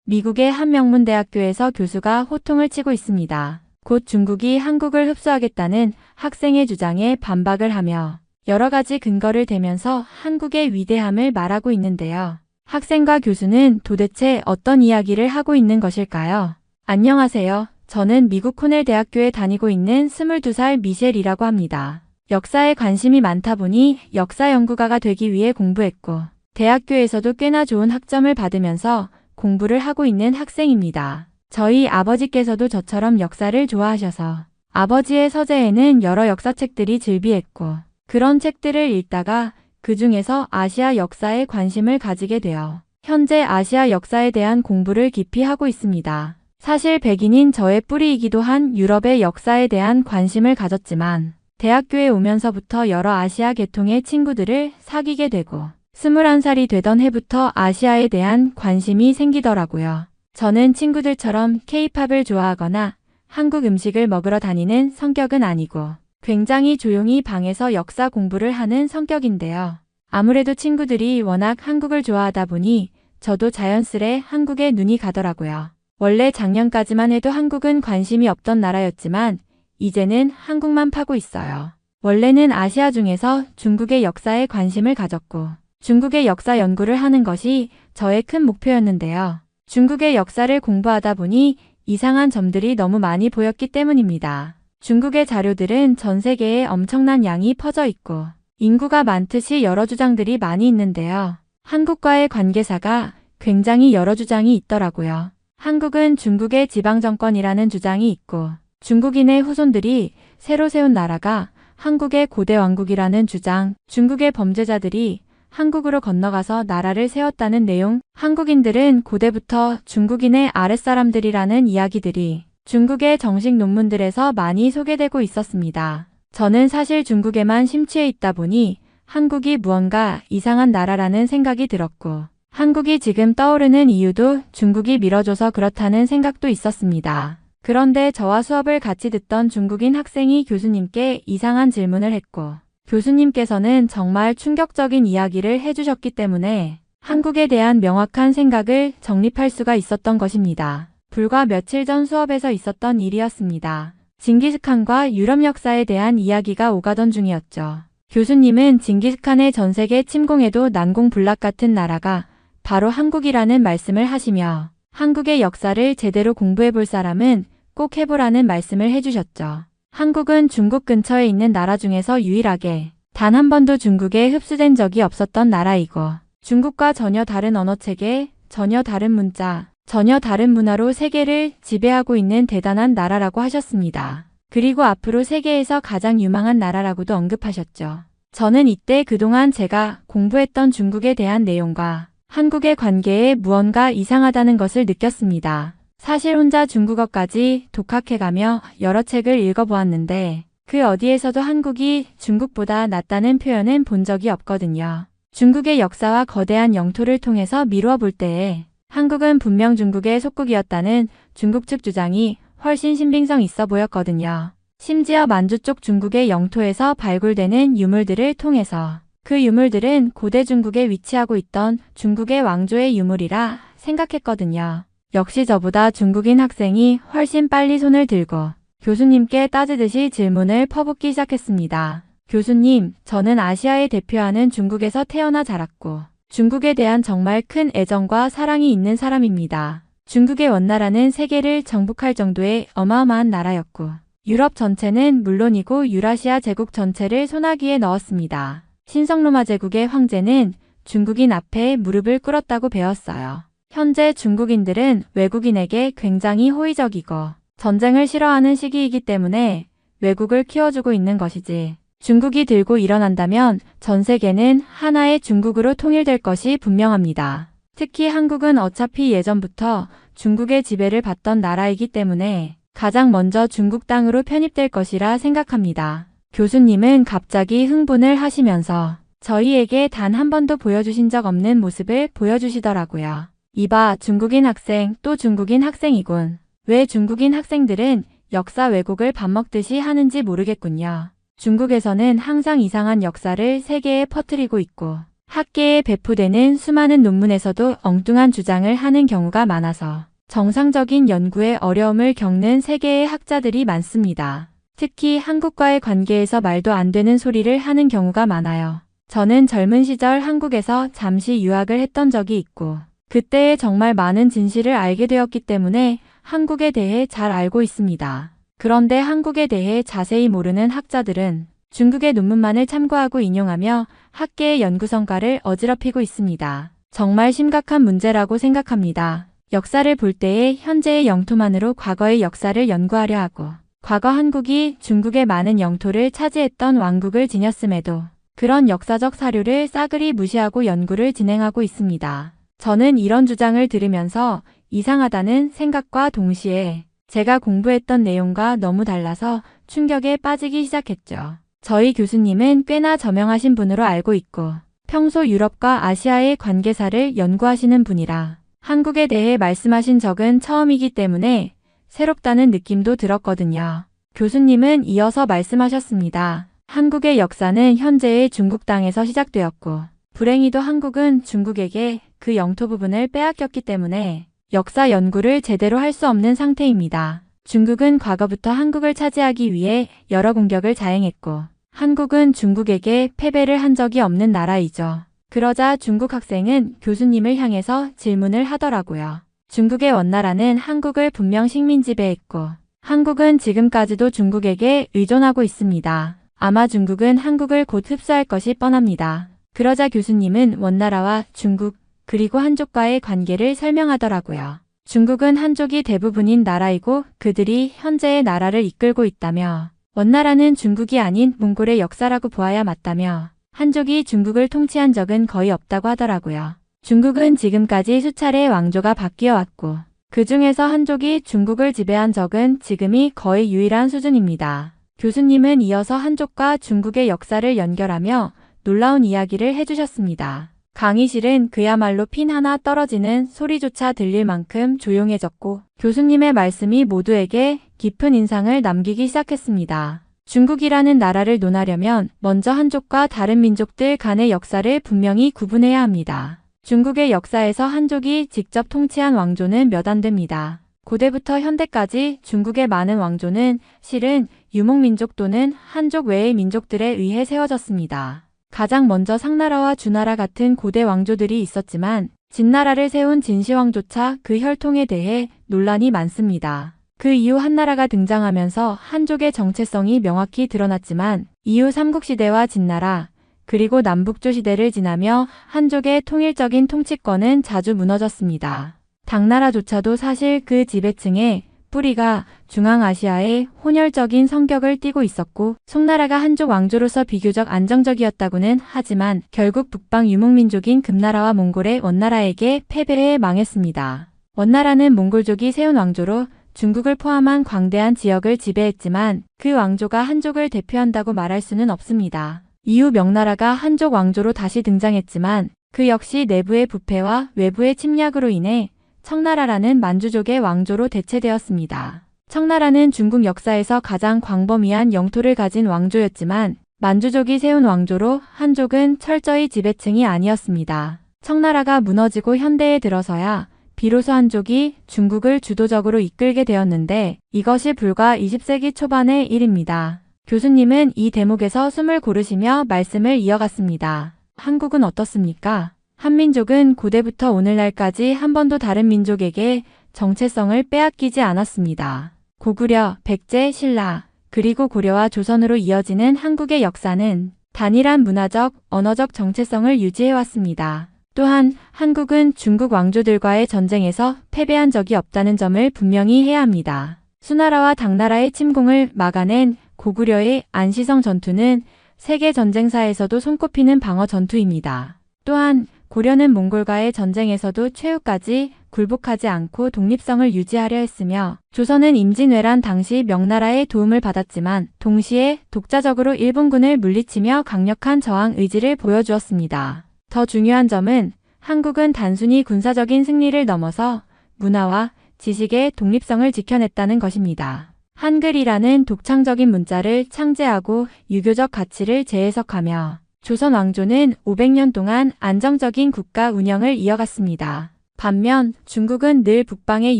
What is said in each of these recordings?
미국의 한 명문 대학교에서 교수가 호통을 치고 있습니다. 곧 중국이 한국을 흡수하겠다는 학생의 주장에 반박을 하며 여러 가지 근거를 대면서 한국의 위대함을 말하고 있는데요. 학생과 교수는 도대체 어떤 이야기를 하고 있는 것일까요? 안녕하세요. 저는 미국 코넬 대학교에 다니고 있는 22살 미셸이라고 합니다. 역사에 관심이 많다 보니 역사 연구가가 되기 위해 공부했고 대학교에서도 꽤나 좋은 학점을 받으면서 공부를 하고 있는 학생입니다. 저희 아버지께서도 저처럼 역사를 좋아하셔서 아버지의 서재에는 여러 역사책들이 즐비했고 그런 책들을 읽다가 그 중에서 아시아 역사에 관심을 가지게 되어 현재 아시아 역사에 대한 공부를 깊이 하고 있습니다. 사실 백인인 저의 뿌리이기도 한 유럽의 역사에 대한 관심을 가졌지만 대학교에 오면서부터 여러 아시아 계통의 친구들을 사귀게 되고 21살이 되던 해부터 아시아에 대한 관심이 생기더라고요. 저는 친구들처럼 K-팝을 좋아하거나 한국 음식을 먹으러 다니는 성격은 아니고 굉장히 조용히 방에서 역사 공부를 하는 성격인데요. 아무래도 친구들이 워낙 한국을 좋아하다 보니 저도 자연스레 한국에 눈이 가더라고요. 원래 작년까지만 해도 한국은 관심이 없던 나라였지만 이제는 한국만 파고 있어요. 원래는 아시아 중에서 중국의 역사에 관심을 가졌고 중국의 역사 연구를 하는 것이 저의 큰 목표였는데요. 중국의 역사를 공부하다 보니 이상한 점들이 너무 많이 보였기 때문입니다. 중국의 자료들은 전 세계에 엄청난 양이 퍼져 있고 인구가 많듯이 여러 주장들이 많이 있는데요. 한국과의 관계사가 굉장히 여러 주장이 있더라고요. 한국은 중국의 지방정권이라는 주장이 있고 중국인의 후손들이 새로 세운 나라가 한국의 고대 왕국이라는 주장, 중국의 범죄자들이 한국으로 건너가서 나라를 세웠다는 내용, 한국인들은 고대부터 중국인의 아랫사람들이라는 이야기들이 중국의 정식 논문들에서 많이 소개되고 있었습니다. 저는 사실 중국에만 심취해 있다 보니 한국이 무언가 이상한 나라라는 생각이 들었고 한국이 지금 떠오르는 이유도 중국이 밀어줘서 그렇다는 생각도 있었습니다. 그런데 저와 수업을 같이 듣던 중국인 학생이 교수님께 이상한 질문을 했고 교수님께서는 정말 충격적인 이야기를 해주셨기 때문에 한국에 대한 명확한 생각을 정립할 수가 있었던 것입니다. 불과 며칠 전 수업에서 있었던 일이었습니다. 징기스칸과 유럽 역사에 대한 이야기가 오가던 중이었죠. 교수님은 징기스칸의 전세계 침공에도 난공불락 같은 나라가 바로 한국이라는 말씀을 하시며 한국의 역사를 제대로 공부해 볼 사람은 꼭 해보라는 말씀을 해주셨죠. 한국은 중국 근처에 있는 나라 중에서 유일하게 단 한 번도 중국에 흡수된 적이 없었던 나라이고 중국과 전혀 다른 언어체계, 전혀 다른 문자, 전혀 다른 문화로 세계를 지배하고 있는 대단한 나라라고 하셨습니다. 그리고 앞으로 세계에서 가장 유망한 나라라고도 언급하셨죠. 저는 이때 그동안 제가 공부했던 중국에 대한 내용과 한국의 관계에 무언가 이상하다는 것을 느꼈습니다. 사실 혼자 중국어까지 독학해가며 여러 책을 읽어보았는데 그 어디에서도 한국이 중국보다 낫다는 표현은 본 적이 없거든요. 중국의 역사와 거대한 영토를 통해서 미루어 볼 때에 한국은 분명 중국의 속국이었다는 중국 측 주장이 훨씬 신빙성 있어 보였거든요. 심지어 만주 쪽 중국의 영토에서 발굴되는 유물들을 통해서 그 유물들은 고대 중국에 위치하고 있던 중국의 왕조의 유물이라 생각했거든요. 역시 저보다 중국인 학생이 훨씬 빨리 손을 들고 교수님께 따지듯이 질문을 퍼붓기 시작했습니다. 교수님, 저는 아시아에 대표하는 중국에서 태어나 자랐고 중국에 대한 정말 큰 애정과 사랑이 있는 사람입니다. 중국의 원나라는 세계를 정복할 정도의 어마어마한 나라였고 유럽 전체는 물론이고 유라시아 제국 전체를 소나기에 넣었습니다. 신성로마 제국의 황제는 중국인 앞에 무릎을 꿇었다고 배웠어요. 현재 중국인들은 외국인에게 굉장히 호의적이고 전쟁을 싫어하는 시기이기 때문에 외국을 키워주고 있는 것이지 중국이 들고 일어난다면 전 세계는 하나의 중국으로 통일될 것이 분명합니다. 특히 한국은 어차피 예전부터 중국의 지배를 받던 나라이기 때문에 가장 먼저 중국 땅으로 편입될 것이라 생각합니다. 교수님은 갑자기 흥분을 하시면서 저희에게 단 한 번도 보여주신 적 없는 모습을 보여주시더라고요. 이봐, 중국인 학생, 또 중국인 학생이군. 왜 중국인 학생들은 역사 왜곡을 밥 먹듯이 하는지 모르겠군요. 중국에서는 항상 이상한 역사를 세계에 퍼뜨리고 있고 학계에 배포되는 수많은 논문에서도 엉뚱한 주장을 하는 경우가 많아서 정상적인 연구에 어려움을 겪는 세계의 학자들이 많습니다. 특히 한국과의 관계에서 말도 안 되는 소리를 하는 경우가 많아요. 저는 젊은 시절 한국에서 잠시 유학을 했던 적이 있고 그때에 정말 많은 진실을 알게 되었기 때문에 한국에 대해 잘 알고 있습니다. 그런데 한국에 대해 자세히 모르는 학자들은 중국의 논문만을 참고하고 인용하며 학계의 연구 성과를 어지럽히고 있습니다. 정말 심각한 문제라고 생각합니다. 역사를 볼 때에 현재의 영토만으로 과거의 역사를 연구하려 하고 과거 한국이 중국의 많은 영토를 차지했던 왕국을 지녔음에도 그런 역사적 사료를 싸그리 무시하고 연구를 진행하고 있습니다. 저는 이런 주장을 들으면서 이상하다는 생각과 동시에 제가 공부했던 내용과 너무 달라서 충격에 빠지기 시작했죠. 저희 교수님은 꽤나 저명하신 분으로 알고 있고 평소 유럽과 아시아의 관계사를 연구하시는 분이라 한국에 대해 말씀하신 적은 처음이기 때문에 새롭다는 느낌도 들었거든요. 교수님은 이어서 말씀하셨습니다. 한국의 역사는 현재의 중국 땅에서 시작되었고 불행히도 한국은 중국에게 그 영토 부분을 빼앗겼기 때문에 역사 연구를 제대로 할 수 없는 상태입니다. 중국은 과거부터 한국을 차지하기 위해 여러 공격을 자행했고 한국은 중국에게 패배를 한 적이 없는 나라이죠. 그러자 중국 학생은 교수님을 향해서 질문을 하더라고요. 중국의 원나라는 한국을 분명 식민 지배했고 한국은 지금까지도 중국에게 의존하고 있습니다. 아마 중국은 한국을 곧 흡수할 것이 뻔합니다. 그러자 교수님은 원나라와 중국 그리고 한족과의 관계를 설명하더라고요. 중국은 한족이 대부분인 나라이고 그들이 현재의 나라를 이끌고 있다며 원나라는 중국이 아닌 몽골의 역사라고 보아야 맞다며 한족이 중국을 통치한 적은 거의 없다고 하더라고요. 중국은 지금까지 수차례 왕조가 바뀌어 왔고 그 중에서 한족이 중국을 지배한 적은 지금이 거의 유일한 수준입니다. 교수님은 이어서 한족과 중국의 역사를 연결하며 놀라운 이야기를 해주셨습니다. 강의실은 그야말로 핀 하나 떨어지는 소리조차 들릴 만큼 조용해졌고 교수님의 말씀이 모두에게 깊은 인상을 남기기 시작했습니다. 중국이라는 나라를 논하려면 먼저 한족과 다른 민족들 간의 역사를 분명히 구분해야 합니다. 중국의 역사에서 한족이 직접 통치한 왕조는 몇 안 됩니다. 고대부터 현대까지 중국의 많은 왕조는 실은 유목민족 또는 한족 외의 민족들에 의해 세워졌습니다. 가장 먼저 상나라와 주나라 같은 고대 왕조들이 있었지만 진나라를 세운 진시황조차 그 혈통에 대해 논란이 많습니다. 그 이후 한나라가 등장하면서 한족의 정체성이 명확히 드러났지만 이후 삼국시대와 진나라 그리고 남북조 시대를 지나며 한족의 통일적인 통치권은 자주 무너졌습니다. 당나라조차도 사실 그 지배층의 뿌리가 중앙아시아의 혼혈적인 성격을 띠고 있었고 송나라가 한족 왕조로서 비교적 안정적이었다고는 하지만 결국 북방 유목민족인 금나라와 몽골의 원나라에게 패배해 망했습니다. 원나라는 몽골족이 세운 왕조로 중국을 포함한 광대한 지역을 지배했지만 그 왕조가 한족을 대표한다고 말할 수는 없습니다. 이후 명나라가 한족 왕조로 다시 등장했지만 그 역시 내부의 부패와 외부의 침략으로 인해 청나라라는 만주족의 왕조로 대체되었습니다. 청나라는 중국 역사에서 가장 광범위한 영토를 가진 왕조였지만 만주족이 세운 왕조로 한족은 철저히 지배층이 아니었습니다. 청나라가 무너지고 현대에 들어서야 비로소 한족이 중국을 주도적으로 이끌게 되었는데 이것이 불과 20세기 초반의 일입니다. 교수님은 이 대목에서 숨을 고르시며 말씀을 이어갔습니다. 한국은 어떻습니까? 한민족은 고대부터 오늘날까지 한 번도 다른 민족에게 정체성을 빼앗기지 않았습니다. 고구려, 백제, 신라, 그리고 고려와 조선으로 이어지는 한국의 역사는 단일한 문화적, 언어적 정체성을 유지해왔습니다. 또한 한국은 중국 왕조들과의 전쟁에서 패배한 적이 없다는 점을 분명히 해야 합니다. 수나라와 당나라의 침공을 막아낸 고구려의 안시성 전투는 세계 전쟁사에서도 손꼽히는 방어 전투입니다. 또한 고려는 몽골과의 전쟁에서도 최후까지 굴복하지 않고 독립성을 유지하려 했으며 조선은 임진왜란 당시 명나라의 도움을 받았지만 동시에 독자적으로 일본군을 물리치며 강력한 저항 의지를 보여주었습니다. 더 중요한 점은 한국은 단순히 군사적인 승리를 넘어서 문화와 지식의 독립성을 지켜냈다는 것입니다. 한글이라는 독창적인 문자를 창제하고 유교적 가치를 재해석하며 조선 왕조는 500년 동안 안정적인 국가 운영을 이어갔습니다. 반면 중국은 늘 북방의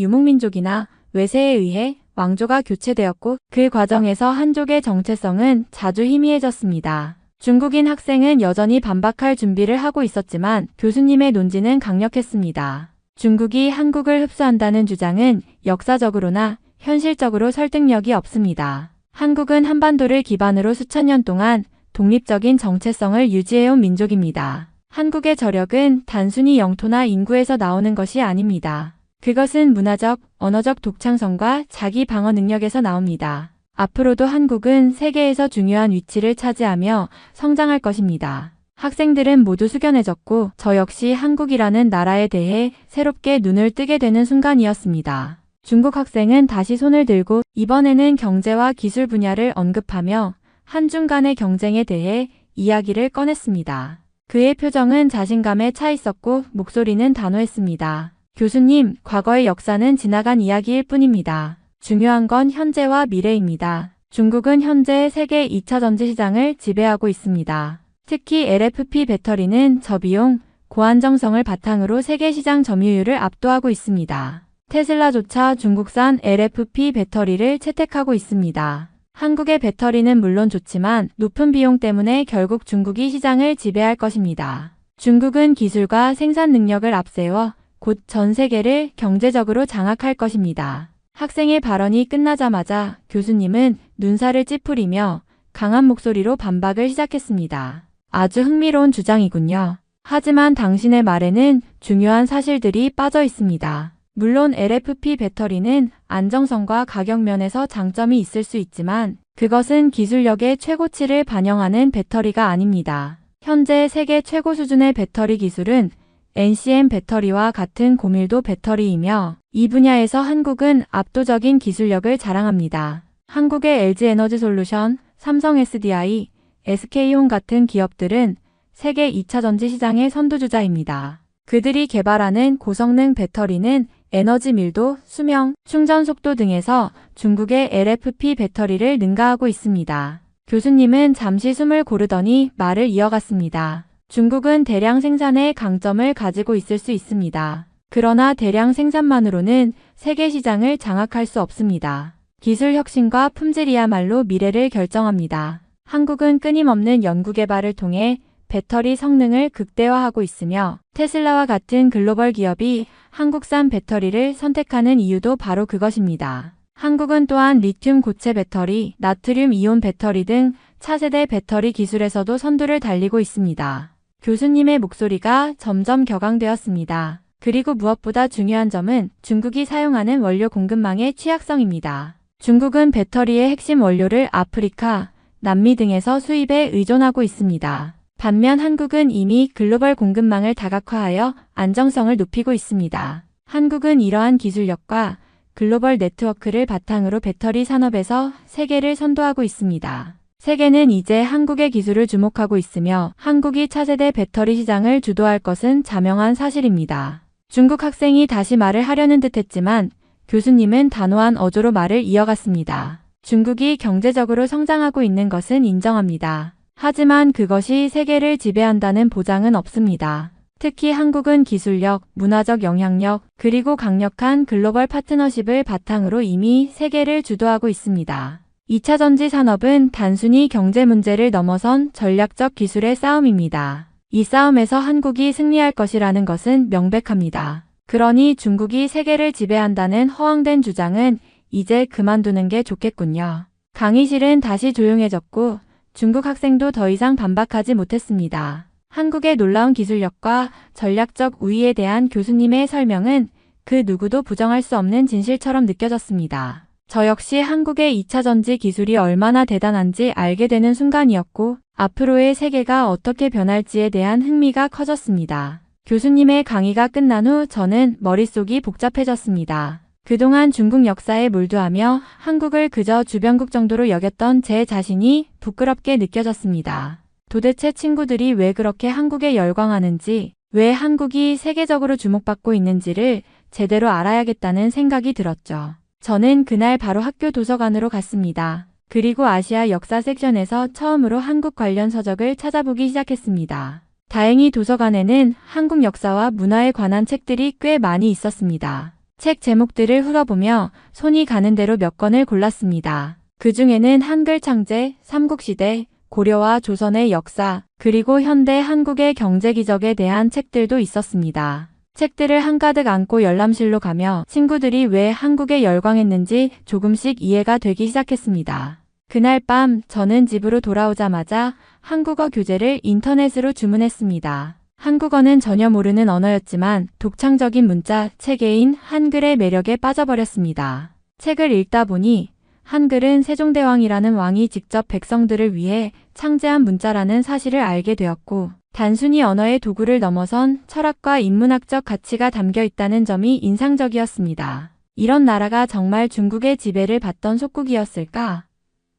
유목민족이나 외세에 의해 왕조가 교체되었고 그 과정에서 한족의 정체성은 자주 희미해졌습니다. 중국인 학생은 여전히 반박할 준비를 하고 있었지만 교수님의 논지는 강력했습니다. 중국이 한국을 흡수한다는 주장은 역사적으로나 현실적으로 설득력이 없습니다. 한국은 한반도를 기반으로 수천 년 동안 독립적인 정체성을 유지해온 민족입니다. 한국의 저력은 단순히 영토나 인구에서 나오는 것이 아닙니다. 그것은 문화적, 언어적 독창성과 자기 방어 능력에서 나옵니다. 앞으로도 한국은 세계에서 중요한 위치를 차지하며 성장할 것입니다. 학생들은 모두 숙연해졌고 저 역시 한국이라는 나라에 대해 새롭게 눈을 뜨게 되는 순간이었습니다. 중국 학생은 다시 손을 들고 이번에는 경제와 기술 분야를 언급하며 한중 간의 경쟁에 대해 이야기를 꺼냈습니다. 그의 표정은 자신감에 차 있었고 목소리는 단호했습니다. 교수님, 과거의 역사는 지나간 이야기일 뿐입니다. 중요한 건 현재와 미래입니다. 중국은 현재 세계 2차 전지 시장을 지배하고 있습니다. 특히 LFP 배터리는 저비용, 고안정성을 바탕으로 세계 시장 점유율을 압도하고 있습니다. 테슬라조차 중국산 LFP 배터리를 채택하고 있습니다. 한국의 배터리는 물론 좋지만 높은 비용 때문에 결국 중국이 시장을 지배할 것입니다. 중국은 기술과 생산 능력을 앞세워 곧 전 세계를 경제적으로 장악할 것입니다. 학생의 발언이 끝나자마자 교수님은 눈살을 찌푸리며 강한 목소리로 반박을 시작했습니다. 아주 흥미로운 주장이군요. 하지만 당신의 말에는 중요한 사실들이 빠져 있습니다. 물론 LFP 배터리는 안정성과 가격 면에서 장점이 있을 수 있지만 그것은 기술력의 최고치를 반영하는 배터리가 아닙니다. 현재 세계 최고 수준의 배터리 기술은 NCM 배터리와 같은 고밀도 배터리이며 이 분야에서 한국은 압도적인 기술력을 자랑합니다. 한국의 LG에너지솔루션, 삼성 SDI, SK온 같은 기업들은 세계 2차 전지 시장의 선두주자입니다. 그들이 개발하는 고성능 배터리는 에너지 밀도, 수명, 충전 속도 등에서 중국의 LFP 배터리를 능가하고 있습니다. 교수님은 잠시 숨을 고르더니 말을 이어갔습니다. 중국은 대량 생산의 강점을 가지고 있을 수 있습니다. 그러나 대량 생산만으로는 세계 시장을 장악할 수 없습니다. 기술 혁신과 품질이야말로 미래를 결정합니다. 한국은 끊임없는 연구개발을 통해 배터리 성능을 극대화하고 있으며 테슬라와 같은 글로벌 기업이 한국산 배터리를 선택하는 이유도 바로 그것입니다. 한국은 또한 리튬 고체 배터리, 나트륨 이온 배터리 등 차세대 배터리 기술에서도 선두를 달리고 있습니다. 교수님의 목소리가 점점 격앙되었습니다. 그리고 무엇보다 중요한 점은 중국이 사용하는 원료 공급망의 취약성입니다. 중국은 배터리의 핵심 원료를 아프리카, 남미 등에서 수입에 의존하고 있습니다. 반면 한국은 이미 글로벌 공급망을 다각화하여 안정성을 높이고 있습니다. 한국은 이러한 기술력과 글로벌 네트워크를 바탕으로 배터리 산업에서 세계를 선도하고 있습니다. 세계는 이제 한국의 기술을 주목하고 있으며 한국이 차세대 배터리 시장을 주도할 것은 자명한 사실입니다. 중국 학생이 다시 말을 하려는 듯했지만 교수님은 단호한 어조로 말을 이어갔습니다. 중국이 경제적으로 성장하고 있는 것은 인정합니다. 하지만 그것이 세계를 지배한다는 보장은 없습니다. 특히 한국은 기술력, 문화적 영향력, 그리고 강력한 글로벌 파트너십을 바탕으로 이미 세계를 주도하고 있습니다. 2차 전지 산업은 단순히 경제 문제를 넘어선 전략적 기술의 싸움입니다. 이 싸움에서 한국이 승리할 것이라는 것은 명백합니다. 그러니 중국이 세계를 지배한다는 허황된 주장은 이제 그만두는 게 좋겠군요. 강의실은 다시 조용해졌고 중국 학생도 더 이상 반박하지 못했습니다. 한국의 놀라운 기술력과 전략적 우위에 대한 교수님의 설명은 그 누구도 부정할 수 없는 진실처럼 느껴졌습니다. 저 역시 한국의 2차 전지 기술이 얼마나 대단한지 알게 되는 순간이었고 앞으로의 세계가 어떻게 변할지에 대한 흥미가 커졌습니다. 교수님의 강의가 끝난 후 저는 머릿속이 복잡해졌습니다. 그동안 중국 역사에 몰두하며 한국을 그저 주변국 정도로 여겼던 제 자신이 부끄럽게 느껴졌습니다. 도대체 친구들이 왜 그렇게 한국에 열광하는지, 왜 한국이 세계적으로 주목받고 있는지를 제대로 알아야겠다는 생각이 들었죠. 저는 그날 바로 학교 도서관으로 갔습니다. 그리고 아시아 역사 섹션에서 처음으로 한국 관련 서적을 찾아보기 시작했습니다. 다행히 도서관에는 한국 역사와 문화에 관한 책들이 꽤 많이 있었습니다. 책 제목들을 훑어보며 손이 가는 대로 몇 권을 골랐습니다. 그 중에는 한글 창제, 삼국시대, 고려와 조선의 역사, 그리고 현대 한국의 경제 기적에 대한 책들도 있었습니다. 책들을 한가득 안고 열람실로 가며 친구들이 왜 한국에 열광했는지 조금씩 이해가 되기 시작했습니다. 그날 밤 저는 집으로 돌아오자마자 한국어 교재를 인터넷으로 주문했습니다. 한국어는 전혀 모르는 언어였지만 독창적인 문자, 체계인 한글의 매력에 빠져버렸습니다. 책을 읽다 보니 한글은 세종대왕이라는 왕이 직접 백성들을 위해 창제한 문자라는 사실을 알게 되었고, 단순히 언어의 도구를 넘어선 철학과 인문학적 가치가 담겨 있다는 점이 인상적이었습니다. 이런 나라가 정말 중국의 지배를 받던 속국이었을까?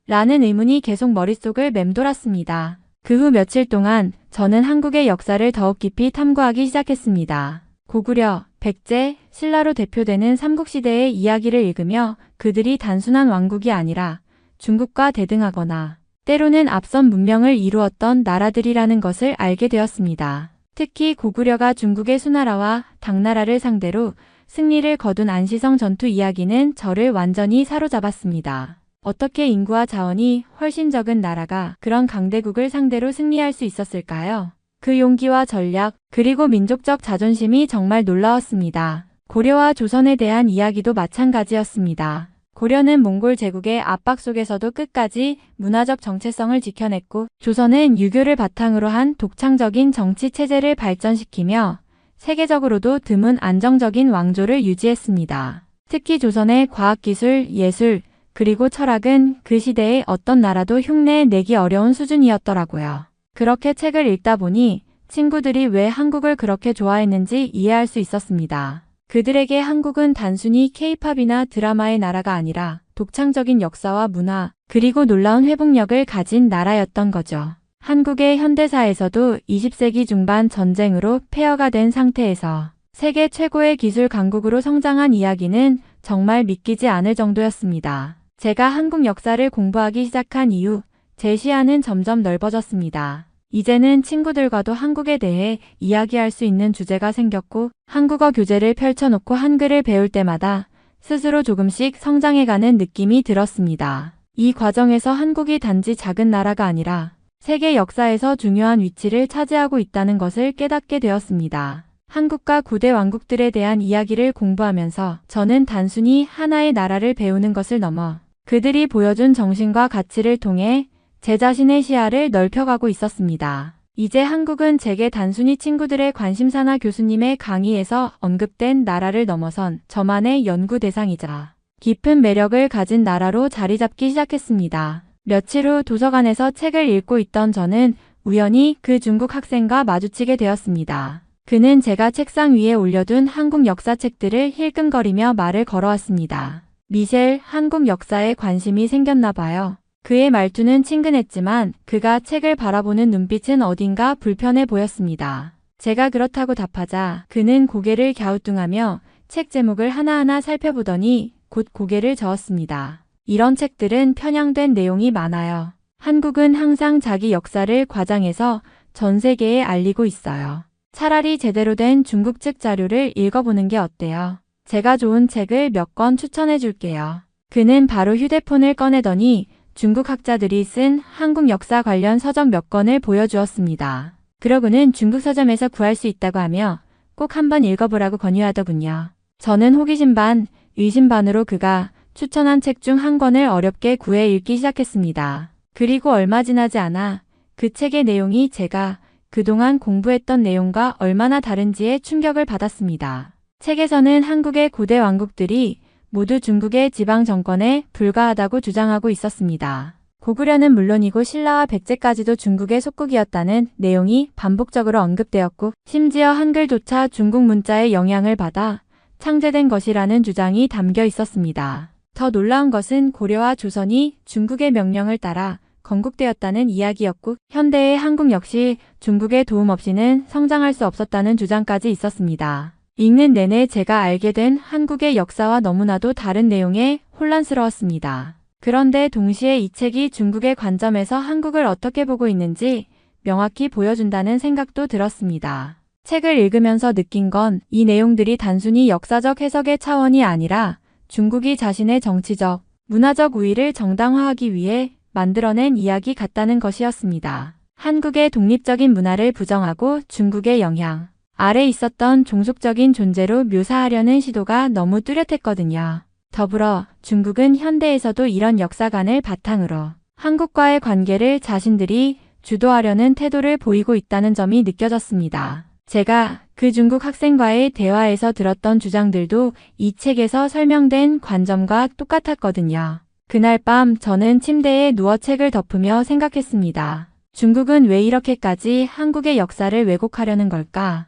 라는 의문이 계속 머릿속을 맴돌았습니다. 그 후 며칠 동안 저는 한국의 역사를 더욱 깊이 탐구하기 시작했습니다. 고구려, 백제, 신라로 대표되는 삼국시대의 이야기를 읽으며 그들이 단순한 왕국이 아니라 중국과 대등하거나 때로는 앞선 문명을 이루었던 나라들이라는 것을 알게 되었습니다. 특히 고구려가 중국의 수나라와 당나라를 상대로 승리를 거둔 안시성 전투 이야기는 저를 완전히 사로잡았습니다. 어떻게 인구와 자원이 훨씬 적은 나라가 그런 강대국을 상대로 승리할 수 있었을까요? 그 용기와 전략, 그리고 민족적 자존심이 정말 놀라웠습니다. 고려와 조선에 대한 이야기도 마찬가지였습니다. 고려는 몽골 제국의 압박 속에서도 끝까지 문화적 정체성을 지켜냈고, 조선은 유교를 바탕으로 한 독창적인 정치 체제를 발전시키며 세계적으로도 드문 안정적인 왕조를 유지했습니다. 특히 조선의 과학기술, 예술, 그리고 철학은 그 시대의 어떤 나라도 흉내내기 어려운 수준이었더라고요. 그렇게 책을 읽다 보니 친구들이 왜 한국을 그렇게 좋아했는지 이해할 수 있었습니다. 그들에게 한국은 단순히 K-팝이나 드라마의 나라가 아니라 독창적인 역사와 문화, 그리고 놀라운 회복력을 가진 나라였던 거죠. 한국의 현대사에서도 20세기 중반 전쟁으로 폐허가 된 상태에서 세계 최고의 기술 강국으로 성장한 이야기는 정말 믿기지 않을 정도였습니다. 제가 한국 역사를 공부하기 시작한 이후 제 시야는 점점 넓어졌습니다. 이제는 친구들과도 한국에 대해 이야기할 수 있는 주제가 생겼고, 한국어 교재를 펼쳐놓고 한글을 배울 때마다 스스로 조금씩 성장해가는 느낌이 들었습니다. 이 과정에서 한국이 단지 작은 나라가 아니라 세계 역사에서 중요한 위치를 차지하고 있다는 것을 깨닫게 되었습니다. 한국과 고대 왕국들에 대한 이야기를 공부하면서 저는 단순히 하나의 나라를 배우는 것을 넘어 그들이 보여준 정신과 가치를 통해 제 자신의 시야를 넓혀가고 있었습니다. 이제 한국은 제게 단순히 친구들의 관심사나 교수님의 강의에서 언급된 나라를 넘어선 저만의 연구 대상이자 깊은 매력을 가진 나라로 자리 잡기 시작했습니다. 며칠 후 도서관에서 책을 읽고 있던 저는 우연히 그 중국 학생과 마주치게 되었습니다. 그는 제가 책상 위에 올려둔 한국 역사책들을 힐끔거리며 말을 걸어왔습니다. 미셸, 한국 역사에 관심이 생겼나 봐요. 그의 말투는 친근했지만 그가 책을 바라보는 눈빛은 어딘가 불편해 보였습니다. 제가 그렇다고 답하자 그는 고개를 갸우뚱하며 책 제목을 하나하나 살펴보더니 곧 고개를 저었습니다. 이런 책들은 편향된 내용이 많아요. 한국은 항상 자기 역사를 과장해서 전 세계에 알리고 있어요. 차라리 제대로 된 중국 측 자료를 읽어보는 게 어때요? 제가 좋은 책을 몇 권 추천해 줄게요. 그는 바로 휴대폰을 꺼내더니 중국 학자들이 쓴 한국 역사 관련 서적 몇 권을 보여주었습니다. 그러고는 중국 서점에서 구할 수 있다고 하며 꼭 한번 읽어보라고 권유하더군요. 저는 호기심 반, 의심 반으로 그가 추천한 책 중 한 권을 어렵게 구해 읽기 시작했습니다. 그리고 얼마 지나지 않아 그 책의 내용이 제가 그동안 공부했던 내용과 얼마나 다른지에 충격을 받았습니다. 책에서는 한국의 고대 왕국들이 모두 중국의 지방 정권에 불과하다고 주장하고 있었습니다. 고구려는 물론이고 신라와 백제까지도 중국의 속국이었다는 내용이 반복적으로 언급되었고, 심지어 한글조차 중국 문자의 영향을 받아 창제된 것이라는 주장이 담겨 있었습니다. 더 놀라운 것은 고려와 조선이 중국의 명령을 따라 건국되었다는 이야기였고, 현대의 한국 역시 중국의 도움 없이는 성장할 수 없었다는 주장까지 있었습니다. 읽는 내내 제가 알게 된 한국의 역사와 너무나도 다른 내용에 혼란스러웠습니다. 그런데 동시에 이 책이 중국의 관점에서 한국을 어떻게 보고 있는지 명확히 보여준다는 생각도 들었습니다. 책을 읽으면서 느낀 건 이 내용들이 단순히 역사적 해석의 차원이 아니라 중국이 자신의 정치적, 문화적 우위를 정당화하기 위해 만들어낸 이야기 같다는 것이었습니다. 한국의 독립적인 문화를 부정하고 중국의 영향 아래 있었던 종속적인 존재로 묘사하려는 시도가 너무 뚜렷했거든요. 더불어 중국은 현대에서도 이런 역사관을 바탕으로 한국과의 관계를 자신들이 주도하려는 태도를 보이고 있다는 점이 느껴졌습니다. 제가 그 중국 학생과의 대화에서 들었던 주장들도 이 책에서 설명된 관점과 똑같았거든요. 그날 밤 저는 침대에 누워 책을 덮으며 생각했습니다. 중국은 왜 이렇게까지 한국의 역사를 왜곡하려는 걸까?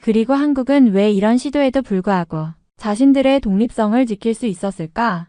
그리고 한국은 왜 이런 시도에도 불구하고 자신들의 독립성을 지킬 수 있었을까?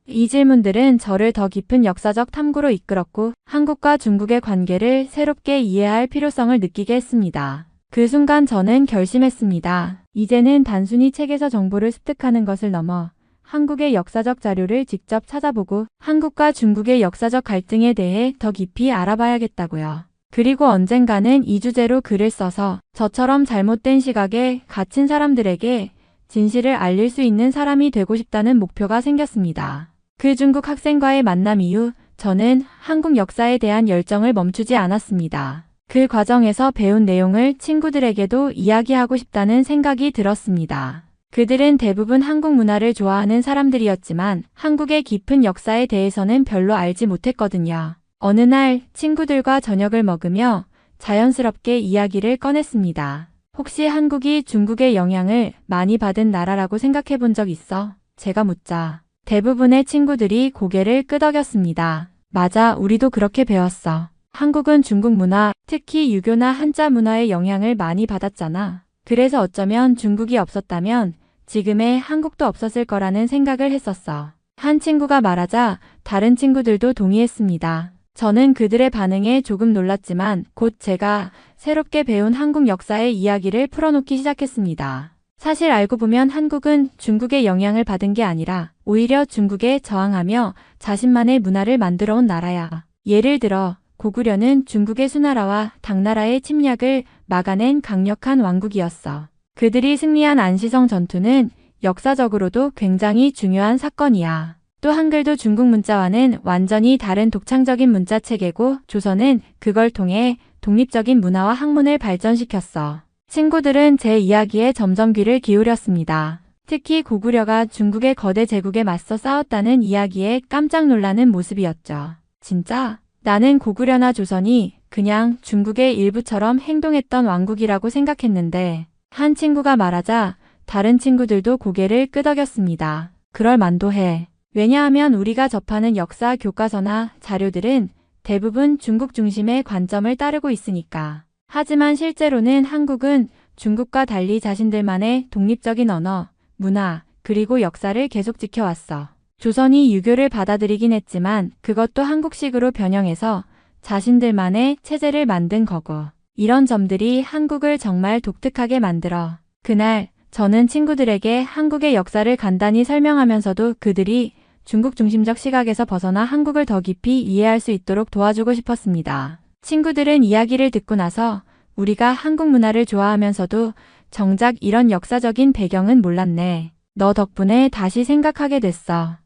이 질문들은 저를 더 깊은 역사적 탐구로 이끌었고 한국과 중국의 관계를 새롭게 이해할 필요성을 느끼게 했습니다. 그 순간 저는 결심했습니다. 이제는 단순히 책에서 정보를 습득하는 것을 넘어 한국의 역사적 자료를 직접 찾아보고 한국과 중국의 역사적 갈등에 대해 더 깊이 알아봐야겠다고요. 그리고 언젠가는 이 주제로 글을 써서 저처럼 잘못된 시각에 갇힌 사람들에게 진실을 알릴 수 있는 사람이 되고 싶다는 목표가 생겼습니다. 그 중국 학생과의 만남 이후 저는 한국 역사에 대한 열정을 멈추지 않았습니다. 그 과정에서 배운 내용을 친구들에게도 이야기하고 싶다는 생각이 들었습니다. 그들은 대부분 한국 문화를 좋아하는 사람들이었지만 한국의 깊은 역사에 대해서는 별로 알지 못했거든요. 어느 날 친구들과 저녁을 먹으며 자연스럽게 이야기를 꺼냈습니다. 혹시 한국이 중국의 영향을 많이 받은 나라라고 생각해 본 적 있어? 제가 묻자 대부분의 친구들이 고개를 끄덕였습니다. 맞아, 우리도 그렇게 배웠어. 한국은 중국 문화, 특히 유교나 한자 문화의 영향을 많이 받았잖아. 그래서 어쩌면 중국이 없었다면 지금의 한국도 없었을 거라는 생각을 했었어. 한 친구가 말하자 다른 친구들도 동의했습니다. 저는 그들의 반응에 조금 놀랐지만 곧 제가 새롭게 배운 한국 역사의 이야기를 풀어놓기 시작했습니다. 사실 알고 보면 한국은 중국의 영향을 받은 게 아니라 오히려 중국에 저항하며 자신만의 문화를 만들어 온 나라야. 예를 들어 고구려는 중국의 수나라와 당나라의 침략을 막아낸 강력한 왕국이었어. 그들이 승리한 안시성 전투는 역사적으로도 굉장히 중요한 사건이야. 또 한글도 중국 문자와는 완전히 다른 독창적인 문자 체계고 조선은 그걸 통해 독립적인 문화와 학문을 발전시켰어. 친구들은 제 이야기에 점점 귀를 기울였습니다. 특히 고구려가 중국의 거대 제국에 맞서 싸웠다는 이야기에 깜짝 놀라는 모습이었죠. 진짜? 나는 고구려나 조선이 그냥 중국의 일부처럼 행동했던 왕국이라고 생각했는데 한 친구가 말하자 다른 친구들도 고개를 끄덕였습니다. 그럴 만도 해. 왜냐하면 우리가 접하는 역사 교과서나 자료들은 대부분 중국 중심의 관점을 따르고 있으니까. 하지만 실제로는 한국은 중국과 달리 자신들만의 독립적인 언어, 문화, 그리고 역사를 계속 지켜왔어. 조선이 유교를 받아들이긴 했지만 그것도 한국식으로 변형해서 자신들만의 체제를 만든 거고. 이런 점들이 한국을 정말 독특하게 만들어. 그날 저는 친구들에게 한국의 역사를 간단히 설명하면서도 그들이 중국 중심적 시각에서 벗어나 한국을 더 깊이 이해할 수 있도록 도와주고 싶었습니다. 친구들은 이야기를 듣고 나서 우리가 한국 문화를 좋아하면서도 정작 이런 역사적인 배경은 몰랐네. 너 덕분에 다시 생각하게 됐어.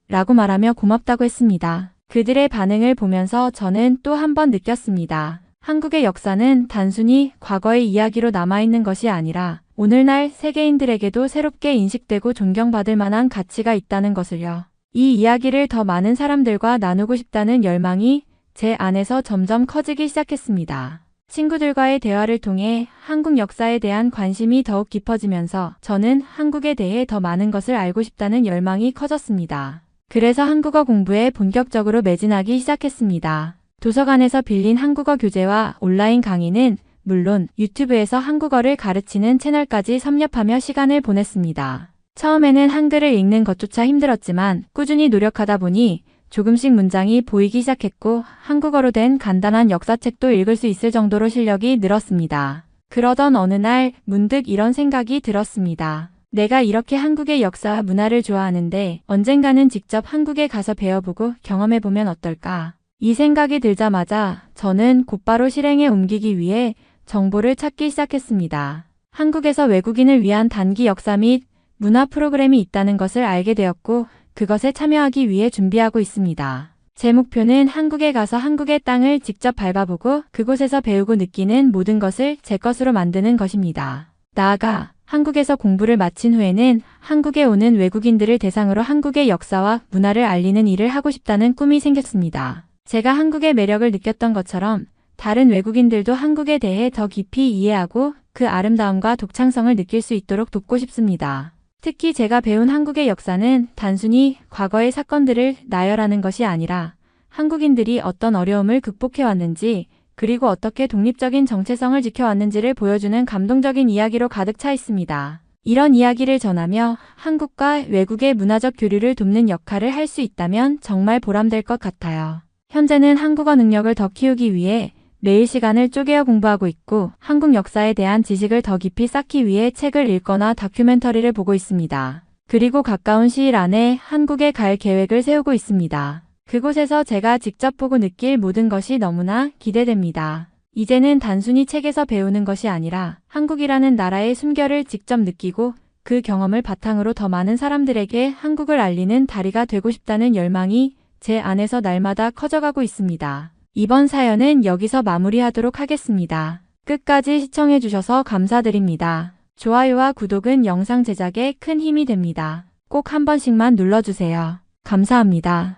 라고 말하며 고맙다고 했습니다. 그들의 반응을 보면서 저는 또 한 번 느꼈습니다. 한국의 역사는 단순히 과거의 이야기로 남아있는 것이 아니라 오늘날 세계인들에게도 새롭게 인식되고 존경받을 만한 가치가 있다는 것을요. 이 이야기를 더 많은 사람들과 나누고 싶다는 열망이 제 안에서 점점 커지기 시작했습니다. 친구들과의 대화를 통해 한국 역사에 대한 관심이 더욱 깊어지면서 저는 한국에 대해 더 많은 것을 알고 싶다는 열망이 커졌습니다. 그래서 한국어 공부에 본격적으로 매진하기 시작했습니다. 도서관에서 빌린 한국어 교재와 온라인 강의는 물론 유튜브에서 한국어를 가르치는 채널까지 섭렵하며 시간을 보냈습니다. 처음에는 한글을 읽는 것조차 힘들었지만 꾸준히 노력하다 보니 조금씩 문장이 보이기 시작했고 한국어로 된 간단한 역사책도 읽을 수 있을 정도로 실력이 늘었습니다. 그러던 어느 날 문득 이런 생각이 들었습니다. 내가 이렇게 한국의 역사와 문화를 좋아하는데 언젠가는 직접 한국에 가서 배워보고 경험해보면 어떨까? 이 생각이 들자마자 저는 곧바로 실행에 옮기기 위해 정보를 찾기 시작했습니다. 한국에서 외국인을 위한 단기 역사 및 문화 프로그램이 있다는 것을 알게 되었고 그것에 참여하기 위해 준비하고 있습니다. 제 목표는 한국에 가서 한국의 땅을 직접 밟아보고 그곳에서 배우고 느끼는 모든 것을 제 것으로 만드는 것입니다. 나아가 한국에서 공부를 마친 후에는 한국에 오는 외국인들을 대상으로 한국의 역사와 문화를 알리는 일을 하고 싶다는 꿈이 생겼습니다. 제가 한국의 매력을 느꼈던 것처럼 다른 외국인들도 한국에 대해 더 깊이 이해하고 그 아름다움과 독창성을 느낄 수 있도록 돕고 싶습니다. 특히 제가 배운 한국의 역사는 단순히 과거의 사건들을 나열하는 것이 아니라 한국인들이 어떤 어려움을 극복해왔는지 그리고 어떻게 독립적인 정체성을 지켜왔는지를 보여주는 감동적인 이야기로 가득 차 있습니다. 이런 이야기를 전하며 한국과 외국의 문화적 교류를 돕는 역할을 할 수 있다면 정말 보람될 것 같아요. 현재는 한국어 능력을 더 키우기 위해 매일 시간을 쪼개어 공부하고 있고 한국 역사에 대한 지식을 더 깊이 쌓기 위해 책을 읽거나 다큐멘터리를 보고 있습니다. 그리고 가까운 시일 안에 한국에 갈 계획을 세우고 있습니다. 그곳에서 제가 직접 보고 느낄 모든 것이 너무나 기대됩니다. 이제는 단순히 책에서 배우는 것이 아니라 한국이라는 나라의 숨결을 직접 느끼고 그 경험을 바탕으로 더 많은 사람들에게 한국을 알리는 다리가 되고 싶다는 열망이 제 안에서 날마다 커져가고 있습니다. 이번 사연은 여기서 마무리하도록 하겠습니다. 끝까지 시청해주셔서 감사드립니다. 좋아요와 구독은 영상 제작에 큰 힘이 됩니다. 꼭 한 번씩만 눌러주세요. 감사합니다.